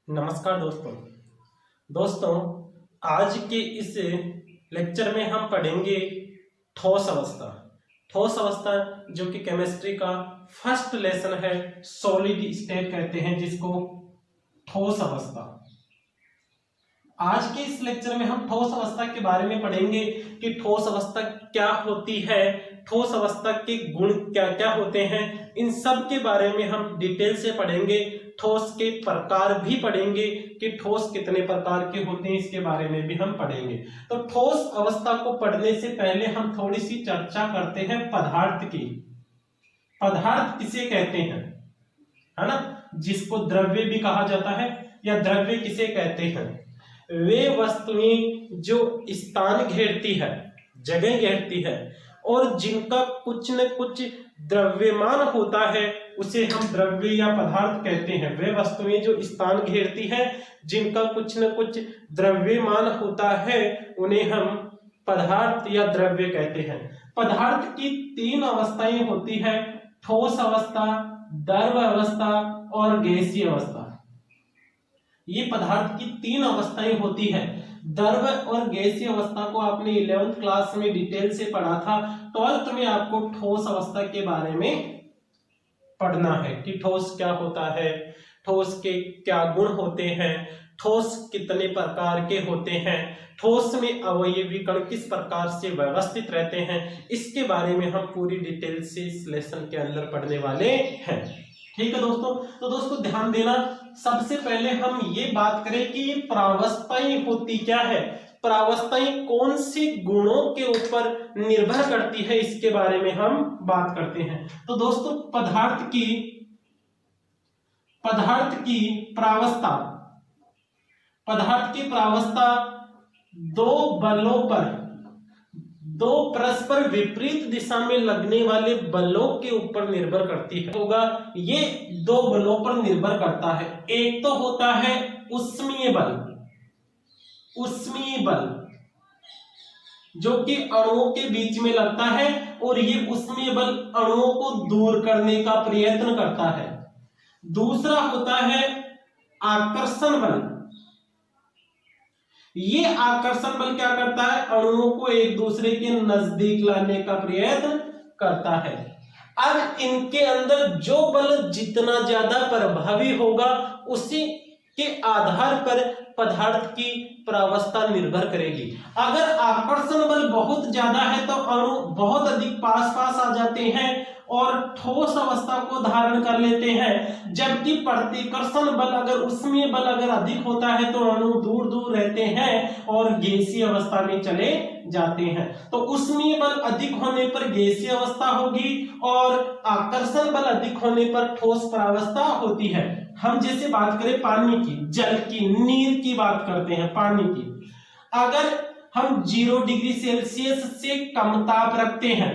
नमस्कार दोस्तों आज के इस लेक्चर में हम पढ़ेंगे ठोस अवस्था। ठोस अवस्था जो कि केमिस्ट्री का फर्स्ट लेसन है, सॉलिड स्टेट कहते हैं जिसको, ठोस अवस्था। आज के इस लेक्चर में हम ठोस अवस्था के बारे में पढ़ेंगे कि ठोस अवस्था क्या होती है, ठोस अवस्था के गुण क्या क्या होते हैं, इन सब के बारे में हम डिटेल से पढ़ेंगे। ठोस के प्रकार भी पढ़ेंगे कि ठोस कितने प्रकार के होते हैं, इसके बारे में भी हम पढ़ेंगे। तो ठोस अवस्था को पढ़ने से पहले हम थोड़ी सी चर्चा करते हैं पदार्थ की। पदार्थ किसे कहते हैं, है ना, जिसको द्रव्य भी कहा जाता है या द्रव्य किसे कहते हैं? वे वस्तुएं जो स्थान घेरती है, जगह घेरती है और जिनका कुछ न कुछ द्रव्यमान होता है, उसे हम द्रव्य या पदार्थ कहते हैं। वे वस्तुएं जो स्थान घेरती है, जिनका कुछ न कुछ द्रव्यमान होता है, उन्हें हम पदार्थ या द्रव्य कहते हैं। पदार्थ की तीन अवस्थाएं होती है, ठोस अवस्था, द्रव अवस्था और गैसीय अवस्था। ये पदार्थ की तीन अवस्थाएं होती है। द्रव और गैसीय अवस्था को आपने 11वीं क्लास में डिटेल से पढ़ा था। 12th में आपको ठोस अवस्था के बारे में पढ़ना है कि ठोस क्या होता है, ठोस के क्या गुण होते हैं, ठोस कितने प्रकार के होते हैं, ठोस में अवयवी कण किस प्रकार से व्यवस्थित रहते हैं, इसके बारे में हम पूरी डिटेल से इस लेसन के अंदर पढ़ने वाले हैं। ठीक है दोस्तों, तो दोस्तों ध्यान देना, सबसे पहले हम ये बात करें कि ये प्रावस्थाएं होती क्या है, प्रावस्थाएं कौन से गुणों के ऊपर निर्भर करती है, इसके बारे में हम बात करते हैं। तो दोस्तों पदार्थ की प्रावस्था, पदार्थ की प्रावस्था दो बलों पर, दो परस्पर विपरीत दिशा में लगने वाले बलों के ऊपर निर्भर करती है। होगा ये दो बलों पर निर्भर करता है। एक तो होता है ऊष्मीय बल, ऊष्मीय बल जो कि अणुओं के बीच में लगता है और ये ऊष्मीय बल अणुओं को दूर करने का प्रयत्न करता है। दूसरा होता है आकर्षण बल। ये आकर्षण बल क्या करता है, अणुओं को एक दूसरे के नजदीक लाने का प्रयत्न करता है। अब इनके अंदर जो बल जितना ज्यादा प्रभावी होगा, उसी के आधार पर पदार्थ की प्रावस्था निर्भर करेगी। अगर आकर्षण बल बहुत ज्यादा है तो अणु बहुत अधिक पास पास आ जाते हैं और ठोस अवस्था को धारण कर लेते हैं, जबकि प्रतिकर्षण बल अगर ऊष्मीय बल अगर अधिक होता है तो अणु दूर दूर रहते हैं और गैसीय अवस्था में चले जाते हैं। तो ऊष्मीय बल अधिक होने पर गैसीय अवस्था होगी और आकर्षण बल अधिक होने पर ठोस प्रावस्था होती है। हम जैसे बात करें पानी की, जल की, नीर की बात करते हैं, पानी की, अगर हम 0 डिग्री सेल्सियस से कम ताप रखते हैं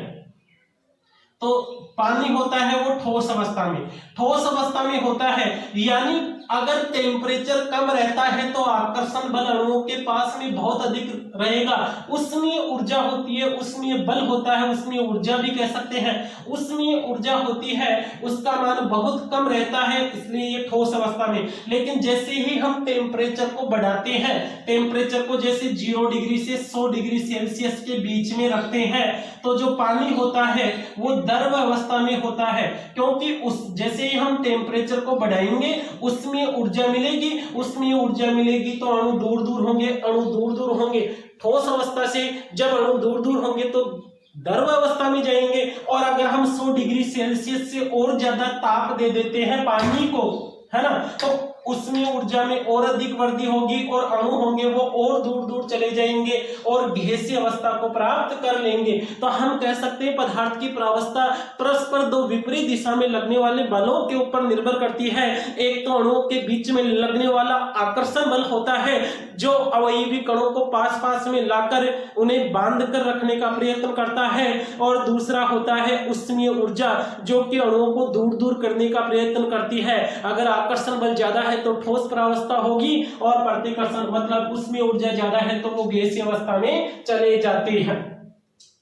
तो पानी होता है वो ठोस अवस्था में, ठोस अवस्था में होता है। यानी अगर टेम्परेचर कम रहता है तो आकर्षण बल अणुओं के पास में बहुत अधिक रहेगा। उसमें ऊर्जा होती है, उसमें बल होता है, उसमें ऊर्जा भी कह सकते हैं, उसमें ऊर्जा होती है, उसका मान बहुत कम रहता है, इसलिए ये ठोस अवस्था में। लेकिन जैसे ही हम टेम्परेचर को बढ़ाते हैं, टेम्परेचर को जैसे 0 डिग्री से 100 डिग्री सेल्सियस के बीच में रखते हैं, तो जो पानी होता है वो द्रव अवस्था में होता है, क्योंकि उस जैसे ही हम टेम्परेचर को बढ़ाएंगे उसमें ऊर्जा मिलेगी, उसमें ऊर्जा मिलेगी तो अणु दूर दूर होंगे, अणु दूर दूर होंगे। ठोस अवस्था से जब अणु दूर दूर होंगे तो द्रव अवस्था में जाएंगे, और अगर हम 100 डिग्री सेल्सियस से और ज्यादा ताप दे देते हैं पानी को, है ना, तो उसमें ऊर्जा में और अधिक वृद्धि होगी और अणु होंगे वो और दूर दूर चले जाएंगे और गैसीय अवस्था को प्राप्त कर लेंगे। तो हम कह सकते हैं पदार्थ की प्रावस्था परस्पर दो विपरीत दिशा में लगने वाले बलों के ऊपर निर्भर करती है। एक तो अणुओं के बीच में लगने वाला आकर्षण बल होता है जो अवयवी कणों को पास पास में लाकर उन्हें बांध कर रखने का प्रयत्न करता है, और दूसरा होता है ऊष्मीय ऊर्जा जो कि अणुओं को दूर दूर करने का प्रयत्न करती है। अगर आकर्षण बल ज्यादा है तो ठोस प्रावस्था होगी और प्रतिकर्षण मतलब उसमें ऊर्जा ज्यादा है तो वो गैसीय अवस्था में चले जाते हैं।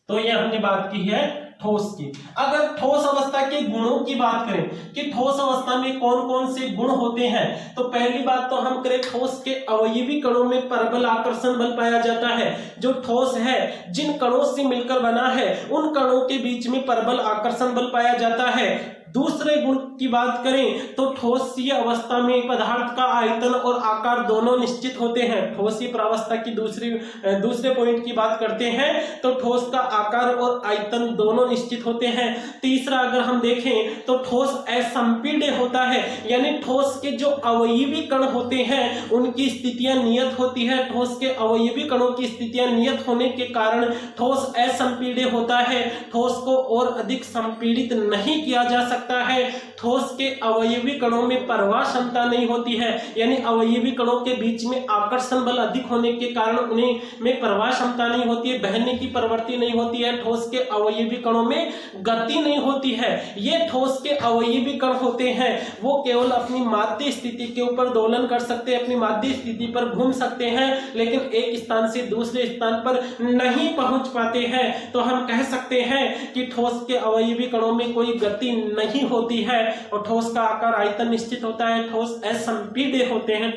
तो ये हमने बात की है ठोस की। अगर ठोस अवस्था के गुणों की बात करें कि ठोस अवस्था में कौन कौन से गुण होते हैं, तो पहली बात तो हम करें ठोस के अवयवी कणों में परबल आकर्षण बल पाया जाता है। जो ठोस है जिन कणों से मिलकर बना है उन कणों के बीच में परबल आकर्षण बल पाया जाता है। दूसरे गुण की बात करें तो ठोसीय अवस्था में पदार्थ का आयतन और आकार दोनों निश्चित होते हैं। ठोसीय प्रावस्था की दूसरे पॉइंट की बात करते हैं तो ठोस का आकार और आयतन दोनों निश्चित होते हैं। तीसरा अगर हम देखें तो ठोस असंपीड्य होता है, यानी ठोस के जो अवयवी कण होते हैं उनकी स्थितियां नियत होती है। ठोस के अवयवी कणों की स्थितियां नियत होने के कारण ठोस असंपीड्य होता है। ठोस को और अधिक संपीड़ित नहीं किया जा सकता है। ठोस के अवयवी कणों में प्रवाह क्षमता नहीं होती है, यानी अवयवी कणों के बीच में आकर्षण बल अधिक होने के कारण उन्हें में प्रवाह क्षमता नहीं होती है, बहने की प्रवृत्ति नहीं होती है। ठोस के अवयवी कणों में गति नहीं होती है। ये ठोस के अवयवी कण होते हैं वो केवल अपनी माध्य स्थिति के ऊपर दोलन कर सकते हैं, अपनी माध्य स्थिति पर घूम सकते हैं, लेकिन एक स्थान से दूसरे स्थान पर नहीं पहुंच पाते हैं। तो हम कह सकते हैं कि ठोस के अवयवी कणों में कोई गति नहीं होती है और ठोस का आकार आयतन निश्चित होता है। ठोस असंपीड्य होते हैं।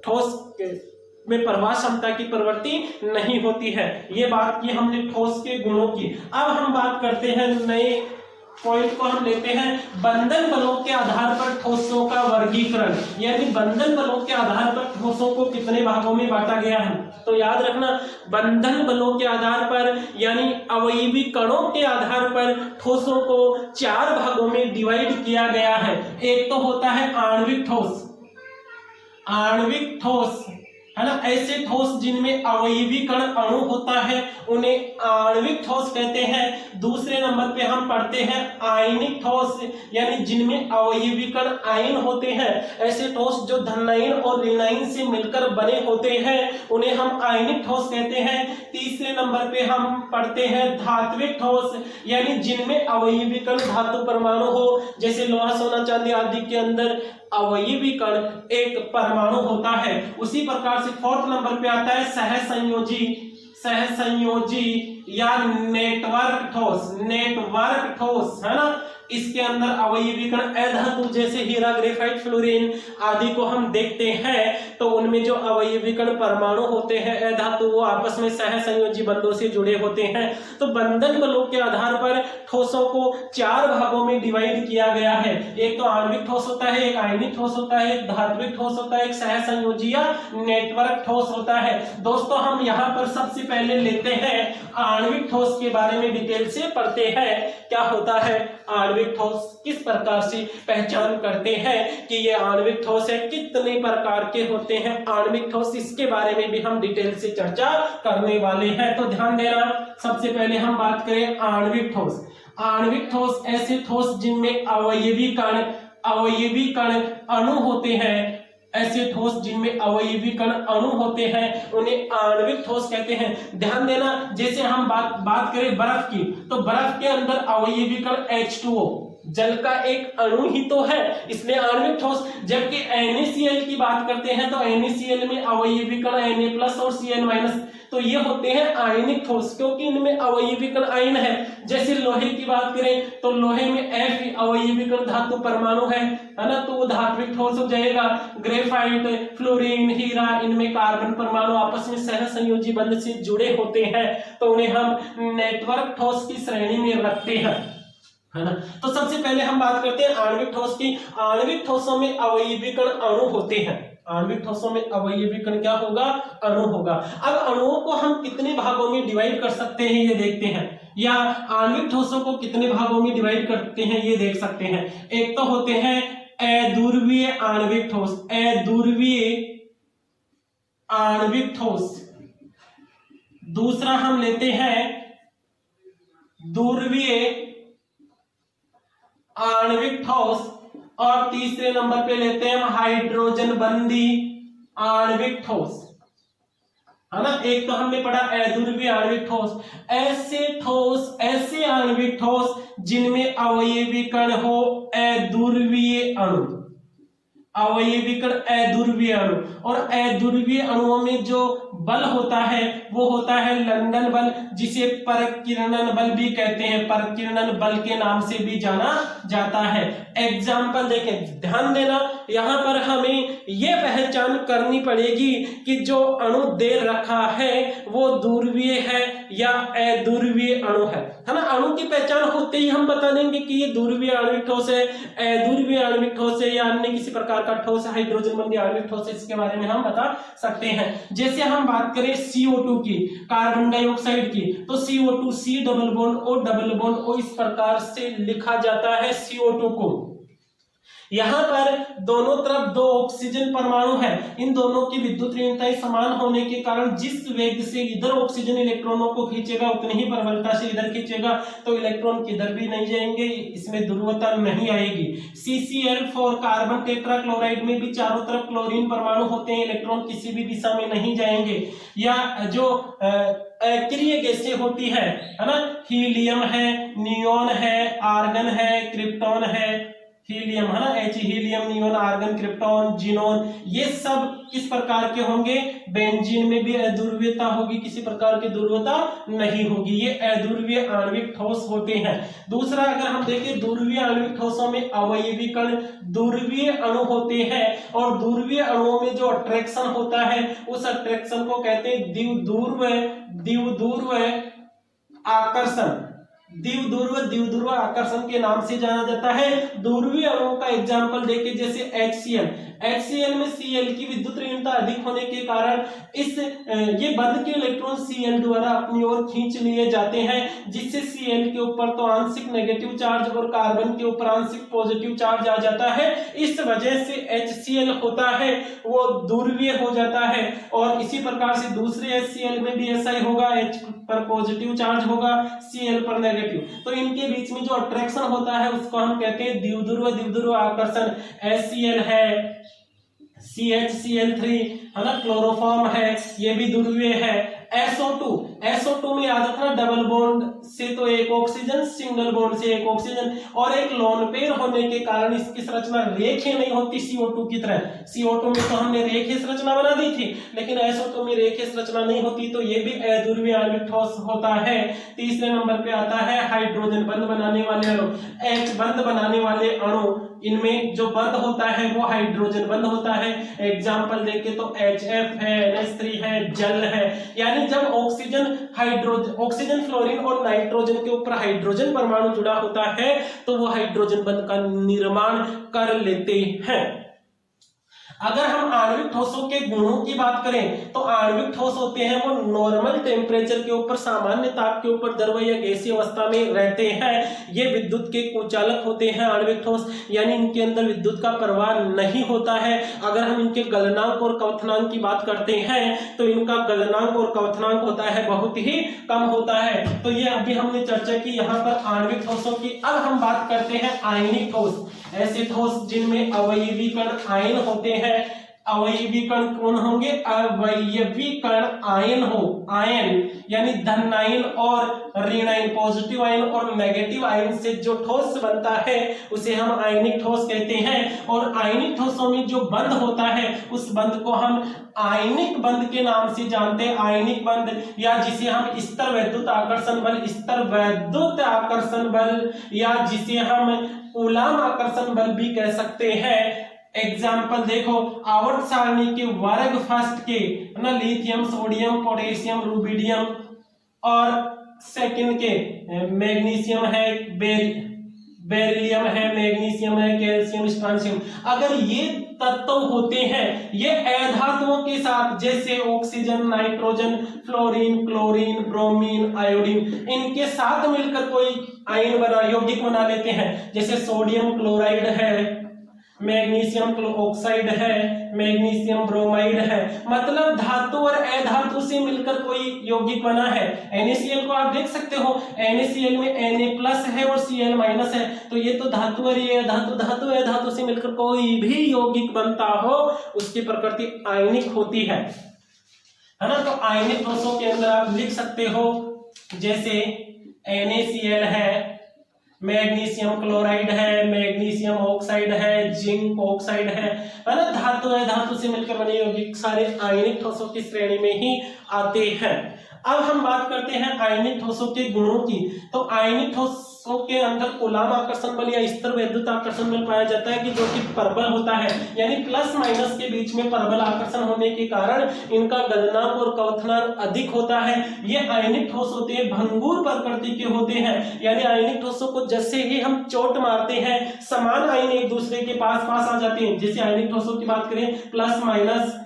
ठोस में प्रवाह क्षमता की प्रवृत्ति नहीं होती है। ये बात की हमने ठोस के गुणों की। अब हम बात करते हैं नए पॉइंट को हम लेते हैं बंधन बलों के आधार पर ठोसों का वर्गीकरण, यानी बंधन बलों के आधार पर ठोसों को कितने भागों में बांटा गया है। तो याद रखना बंधन बलों के आधार पर यानी अवयवी कणों के आधार पर ठोसों को 4 भागों में डिवाइड किया गया है। एक तो होता है आणविक ठोस, आणविक ठोस है ना, ऐसे ठोस जिनमें अवयवी कण अणु होता है उन्हें आणविक ठोस कहते हैं। दूसरे नंबर पे हम पढ़ते हैं आयनिक ठोस, यानी जिनमें अवयवी कण आयन होते हैं। ऐसे ठोस जो धनायन और ऋणायन से मिलकर बने होते हैं उन्हें हम आयनिक ठोस कहते हैं। तीसरे नंबर पे हम पढ़ते हैं धात्विक ठोस, यानी जिनमें अवयवी कण धातु परमाणु हो, जैसे लोहा सोना चांदी आदि के अंदर अवयवी कण एक परमाणु होता है। उसी प्रकार से 4th नंबर पे आता है सहसंयोजी या नेटवर्क ठोस है ना। इसके अंदर अवयवी कण अधातु जैसे हीरा, ग्रेफाइट, फ्लोरीन आदि को हम देखते हैं तो उनमें जो अवयवी कण परमाणु होते हैं अधातु वो आपस में सहसंयोजी बंधों से जुड़े होते हैं। तो बंधन बलों के आधार पर ठोसों को 4 भागों में डिवाइड किया गया है। एक तो आणविक ठोस होता है, एक आयनिक ठोस होता है, एक धात्विक ठोस होता है, एक सहसंयोजी या नेटवर्क ठोस होता है। दोस्तों हम यहाँ पर सबसे पहले लेते हैं आणविक ठोस के बारे में डिटेल से पढ़ते हैं। क्या होता है आणविक ठोस, किस प्रकार से पहचान करते हैं कि ये आणविक ठोस है, कितने प्रकार के होते हैं आणविक ठोस, इसके बारे में भी हम डिटेल से चर्चा करने वाले हैं। तो ध्यान देना, सबसे पहले हम बात करें आणविक ठोस। आणविक ठोस ऐसे ठोस जिनमें अवयवी कण अणु होते हैं। ऐसे ठोस जिनमें अवयवी कण अणु होते हैं उन्हें आणविक ठोस कहते हैं। ध्यान देना, जैसे हम बात करें बर्फ की, तो बर्फ के अंदर अवयवी कण H2O जल का एक अणु ही तो है, इसलिए आणविक ठोस। जबकि NaCl की बात करते हैं तो NaCl में अवयवी कण Na+ और Cl-, तो ये होते हैं आयनिक ठोस, क्योंकि इनमें अवयवी कण आयन है। जैसे लोहे की बात करें तो लोहे में F अवयवी कण धातु परमाणु है ना, तो वो धात्विक ठोस हो जाएगा। ग्रेफाइट, फ्लोरीन, हीरा, इनमें कार्बन परमाणु आपस में सहसंयोजी बंध से जुड़े होते हैं, तो उन्हें हम नेटवर्क ठोस की श्रेणी में रखते हैं, है ना। तो सबसे पहले हम बात करते हैं आणविक ठोस की। आणविक ठोसों में अवयवी कण अणु होते हैं। आणविक ठोसों में अवयवी कण क्या होगा, अणु होगा। अब अणुओं को हम कितने भागों में डिवाइड कर सकते हैं ये देखते हैं, या आणविक ठोसों को कितने भागों में डिवाइड करते हैं ये देख सकते हैं। एक तो होते हैं अध्रुवीय आणविक ठोस, अध्रुवीय आणविक ठोस। दूसरा हम लेते हैं ध्रुवीय आणविक ठोस, और तीसरे नंबर पे लेते हैं हम हाइड्रोजन बंधी आणविक ठोस, है ना। एक तो हमने पढ़ा अध्रुवीय आणविक ठोस, ऐसे आणविक ठोस जिनमें अवयवी कण हो अध्रुवीय अणु, अवयवी कण अध्रुवीय अणु। और अध्रुवीय अणुओं में जो बल होता है वो होता है लंदन बल, जिसे परकिरणन बल भी कहते हैं, परकिरणन बल के नाम से भी जाना जाता है। एग्जाम्पल देखें, ध्यान देना, यहाँ पर हमें ये पहचान करनी पड़ेगी कि जो अणु दे रखा है वो ध्रुवीय है या अध्रुवीय अणु है ना। अणु की पहचान होते ही हम बता देंगे कि ये ध्रुवीय आणविक ठोस है, अध्रुवीय आणविक ठोस है या अन्य किसी प्रकार का ठोस, हाइड्रोजन बंधी आणविक ठोस है, इसके बारे में हम बता सकते हैं। जैसे हम बात करें CO2 की, कार्बन डाइऑक्साइड की, तो CO2 C double bond O इस प्रकार से लिखा जाता है CO2 को। यहाँ पर दोनों तरफ दो ऑक्सीजन परमाणु है, इन दोनों की विद्युत ऋणताएं समान होने के कारण जिस वेग से इधर ऑक्सीजन इलेक्ट्रॉनों को खींचेगा उतनी ही प्रबलता से इधर खींचेगा, तो इलेक्ट्रॉन किधर भी नहीं जाएंगे, इसमें ध्रुवता नहीं आएगी। CCl4 कार्बन टेट्राक्लोराइड में भी चारों तरफ क्लोरीन परमाणु होते हैं, इलेक्ट्रॉन किसी भी दिशा में नहीं जाएंगे। या जो अक्रिय गैसें होती है ना, हीलियम है, नियोन है, आर्गन है, क्रिप्टॉन है, हीलियम है ना, helium, neon, argon, krypton, xenon, ये सब किस प्रकार के होंगे, बेंजीन में भी अध्रुवीयता होगी, किसी प्रकार की ध्रुवता नहीं होगी, ये अध्रुवीय आणविक ठोस होते हैं। दूसरा अगर हम देखें, ध्रुवीय आणविक ठोसों में अवयवी कण ध्रुवीय अणु होते हैं, और ध्रुवीय अणुओं में जो अट्रैक्शन होता है उस अट्रैक्शन को कहते हैं द्विध्रुव आकर्षण, द्विध्रुव आकर्षण के नाम से जाना जाता है। ध्रुवीय अणुओं का एग्जांपल देखें, जैसे HCl में Cl की विद्युत ऋणता अधिक होने के कारण ये बंध के इलेक्ट्रॉन Cl द्वारा अपनी ओर खींच लिए जाते हैं, जिससे Cl के ऊपर तो आंशिक नेगेटिव चार्ज और कार्बन के ऊपर आंशिक पॉजिटिव चार्ज आ जाता है। इस वजह से HCl होता है वो ध्रुवीय हो जाता है, और इसी प्रकार से दूसरे HCl में भी ऐसा ही होगा, H पर पॉजिटिव चार्ज होगा, Cl पर नेगेटिव, तो इनके बीच में जो अट्रैक्शन होता है उसको हम कहते हैं द्विध्रुव आकर्षण। HCl है, CHCl3 है ना, क्लोरोफॉर्म है, ये भी ध्रुवीय है। SO2 में याद रखना, डबल बॉन्ड से तो एक ऑक्सीजन, सिंगल बॉन्ड से एक ऑक्सीजन, और एक लोन पेयर होने के कारण इसकी संरचना रेखीय नहीं होती CO2 की तरह। CO2 में तो हमने रेखीय संरचना बना दी थी, लेकिन SO2 में रेखीय संरचना नहीं होती, तो ये भी अध्रुवीय आणविक ठोस होता है। तीसरे नंबर पे आता है हाइड्रोजन बंध बनाने वाले अणु, H बंध बनाने वाले अणु, इनमें जो बंध होता है वो हाइड्रोजन बंध होता है। एग्जाम्पल देखे तो HF है, NH3 है, जल है, यानी जब ऑक्सीजन, फ्लोरीन और नाइट्रोजन के ऊपर हाइड्रोजन परमाणु जुड़ा होता है तो वो हाइड्रोजन बंध का निर्माण कर लेते हैं। अगर हम आणविक ठोसों के गुणों की बात करें तो आणविक ठोस होते हैं वो नॉर्मल टेम्परेचर के ऊपर, सामान्य ताप के ऊपर द्रव या गैसीय अवस्था में रहते हैं। ये विद्युत के कुचालक होते हैं आणविक ठोस, यानी इनके अंदर विद्युत का प्रवाह नहीं होता है। अगर हम इनके गलनांक और क्वथनांक की बात करते हैं तो इनका गलनांक और क्वथनांक होता है बहुत ही कम होता है। तो ये अभी हमने चर्चा की यहाँ पर आणविक ठोसों की। अब हम बात करते हैं आयनिक ठोस, ऐसे ठोस जिनमें अवयवी कण आयन होते हैं। अवयवी कण कौन होंगे, अवयवी कण आयन हो, आयन यानी धन आयन और ऋण आयन, पॉजिटिव आयन और नेगेटिव आयन से जो ठोस बनता है उसे हम आयनिक ठोस कहते हैं। और आयनिक ठोसों में जो बंध होता है उस बंध को हम आयनिक बंध के नाम से जानते हैं, आयनिक बंध, या जिसे हम स्तर वैद्युत आकर्षण बल, या जिसे हम कूलाम आकर्षण बल भी कह सकते हैं। एग्जाम्पल देखो, आवर्त सारणी के वर्ग फर्स्ट के ना, लिथियम, सोडियम, पोटेशियम, रुबिडियम, और सेकंड के मैग्नीशियम है, बेरिलियम है, मैग्नीशियम है, कैल्शियम, स्ट्रांशियम। अगर ये तत्व होते हैं, ये अधातुओं के साथ, जैसे oxygen, nitrogen, fluorine, chlorine, bromine, iodine, इनके साथ मिलकर कोई आयन बना, यौगिक बना लेते हैं। जैसे सोडियम क्लोराइड है, मैग्नीशियम ऑक्साइड है, मैग्नीशियम ब्रोमाइड है, मतलब धातु और अधातु से मिलकर कोई यौगिक बना है। NaCl को आप देख सकते हो, NaCl में Na+ है और Cl- है, तो ये तो धातु और ये धातु अधातु से मिलकर कोई भी यौगिक बनता हो उसकी प्रकृति आयनिक होती है ना। तो आयनिक ठोसों के अंदर आप लिख सकते हो, जैसे NaCl है, मैग्नीशियम क्लोराइड है, मैग्नीशियम ऑक्साइड है, जिंक ऑक्साइड है ना, धातु है, धातु से मिलकर बने यौगिक सारे आयनिक ठोसों की श्रेणी में ही आते हैं। अब हम बात करते हैं आयनिक ठोसों के गुणों की। तो आयनिक ठोसों के अंदर कूलाम आकर्षण बल या स्तर वैद्युत आकर्षण बल पाया जाता है कि जो कि परबल होता है, यानी प्लस माइनस के बीच में परबल आकर्षण होने के कारण इनका गलनांक और क्वथनांक अधिक होता है। ये आयनिक ठोस होते हैं, भंगुर प्रकृति के होते हैं, यानी आयनिक ठोसों को जैसे ही हम चोट मारते हैं समान आयन एक दूसरे के पास आ जाते हैं। जैसे आयनिक ठोसों की बात करें, प्लस माइनस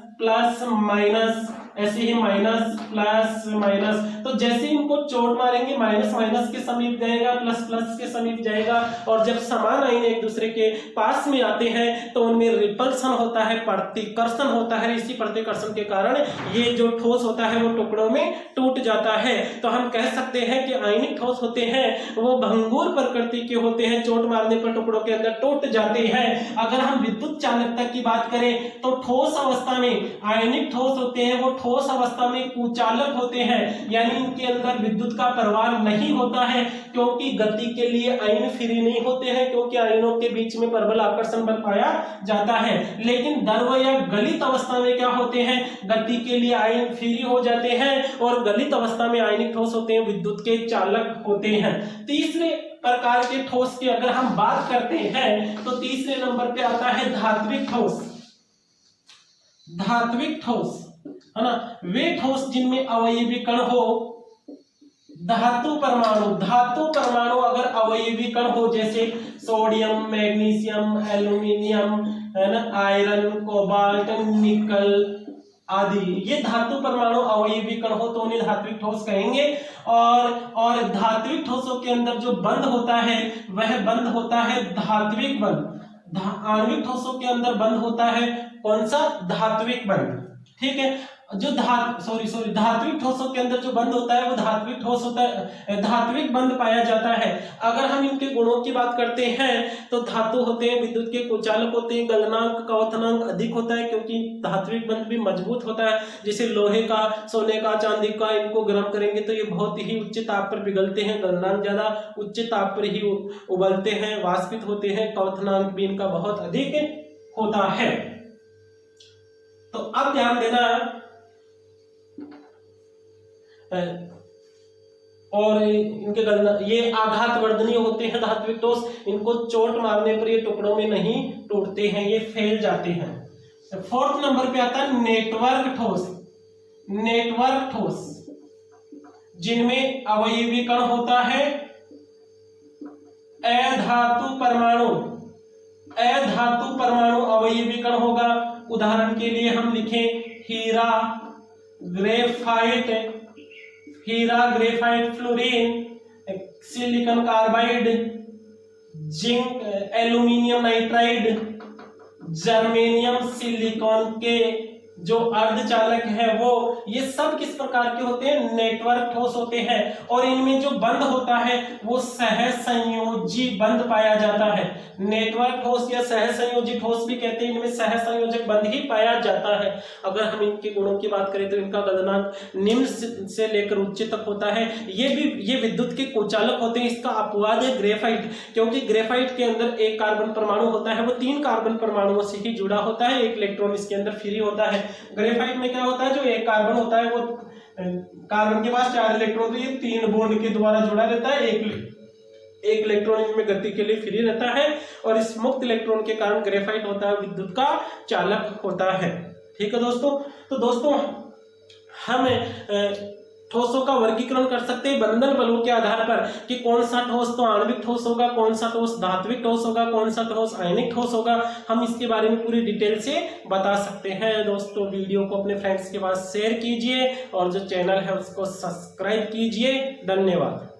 ऐसे ही माइनस प्लस माइनस, तो जैसे ही इनको चोट मारेंगे माइनस माइनस के समीप जाएगा, प्लस प्लस के समीप जाएगा, और जब समान आयन एक दूसरे के पास में आते हैं तो उनमें रिपल्सन होता है, प्रतिकर्षण होता है। इसी प्रतिकर्षण के कारण ये जो ठोस होता है वो टुकड़ों में टूट जाता है। तो हम कह सकते हैं कि आयनिक ठोस होते हैं वो भंगुर प्रकृति के होते हैं, चोट मारने पर टुकड़ों के अंदर टूट जाते हैं। अगर हम विद्युत चालकता की बात करें तो ठोस अवस्था में आयनिक ठोस होते हैं वो ठोस अवस्था में कुचालक होते हैं, यानी इनके अंदर विद्युत का प्रवाह नहीं होता है, क्योंकि गति के लिए आयन फ्री नहीं होते हैं, क्योंकि आयनों के बीच में परबल आकर्षण बल पाया जाता है। लेकिन द्रव या गलित अवस्था में क्या होते हैं, गति के लिए आयन फ्री हो जाते हैं, और गलित अवस्था में आयनिक ठोस होते हैं, विद्युत के चालक होते हैं। तीसरे प्रकार के ठोस की अगर हम बात करते हैं तो तीसरे नंबर पे आता है धात्विक ठोस। धात्विक ठोस है ना, वे ठोस जिनमें अवयवी कण हो, धातु परमाणु अगर अवयवी कण हो, जैसे सोडियम, मैग्नीशियम, एल्यूमिनियम है ना, आयरन, कोबाल्ट, निकल आदि, ये धातु परमाणु अवयवी कण हो तो उन्हें धात्विक ठोस कहेंगे। और धात्विक ठोसों के अंदर जो बंध होता है वह बंध होता है धात्विक बंध। आणविक ठोसों के अंदर बंध होता है कौन सा, धात्विक बंध। ठीक है, जो धात्विक ठोसों के अंदर जो बंध होता है वो धात्विक ठोस होता है, धात्विक बंध पाया जाता है। अगर हम इनके गुणों की बात करते हैं तो धातु होते हैं, विद्युत के कुचालक होते हैं, गलनांक क्वथनांक अधिक होता है, क्योंकि धात्विक बंध भी मजबूत होता है। जैसे लोहे का, सोने का, चांदी का, इनको गर्म करेंगे तो ये बहुत ही उच्च ताप पर पिघलते हैं, गलनांक ज्यादा उच्च ताप पर ही उबलते हैं, वाष्पित होते हैं, क्वथनांक भी इनका बहुत अधिक होता है। तो अब ध्यान देना, और इनके ये आघात वर्धनीय होते हैं धात्विक ठोस, इनको चोट मारने पर ये टुकड़ों में नहीं टूटते हैं, ये फैल जाते हैं। फोर्थ नंबर पे आता है नेटवर्क ठोस। नेटवर्क ठोस जिनमें अवयवी कण होता है, अधातु परमाणु अवयवी कण होगा। उदाहरण के लिए हम लिखें हीरा, graphite, fluorine, silicon carbide, zinc, aluminium nitride, germanium, silicon के जो अर्धचालक है वो, ये सब किस प्रकार के होते हैं, नेटवर्क ठोस होते हैं। और इनमें जो बंध होता है वो सहसंयोजी बंध पाया जाता है। नेटवर्क ठोस या सहसंयोजी ठोस भी कहते हैं, इनमें सहसंयोजक बंध ही पाया जाता है। अगर हम इनके गुणों की बात करें तो इनका गलनांक निम्न से लेकर उच्च तक होता है। ये विद्युत के कुचालक होते हैं। इसका अपवाद है ग्रेफाइट, क्योंकि ग्रेफाइट के अंदर एक कार्बन परमाणु होता है, वो 3 कार्बन परमाणुओं से ही जुड़ा होता है, 1 इलेक्ट्रॉन इसके अंदर फ्री होता है। ग्रेफाइट में क्या होता है, जो एक कार्बन होता है वो कार्बन के पास 4 इलेक्ट्रॉन, तो ये 3 बॉन्ड के द्वारा जुड़ा रहता है, एक इलेक्ट्रॉन इनमें गति के लिए फ्री रहता है, और इस मुक्त इलेक्ट्रॉन के कारण ग्रेफाइट होता है, विद्युत का चालक होता है। ठीक है दोस्तों, तो दोस्तों हम ठोसों का वर्गीकरण कर सकते हैं बंधन बलों के आधार पर कि कौन सा ठोस तो आणविक ठोस होगा, कौन सा ठोस धात्विक ठोस होगा, कौन सा ठोस आयनिक ठोस होगा। हम इसके बारे में पूरी डिटेल से बता सकते हैं। दोस्तों वीडियो को अपने फ्रेंड्स के पास शेयर कीजिए और जो चैनल है उसको सब्सक्राइब कीजिए। धन्यवाद।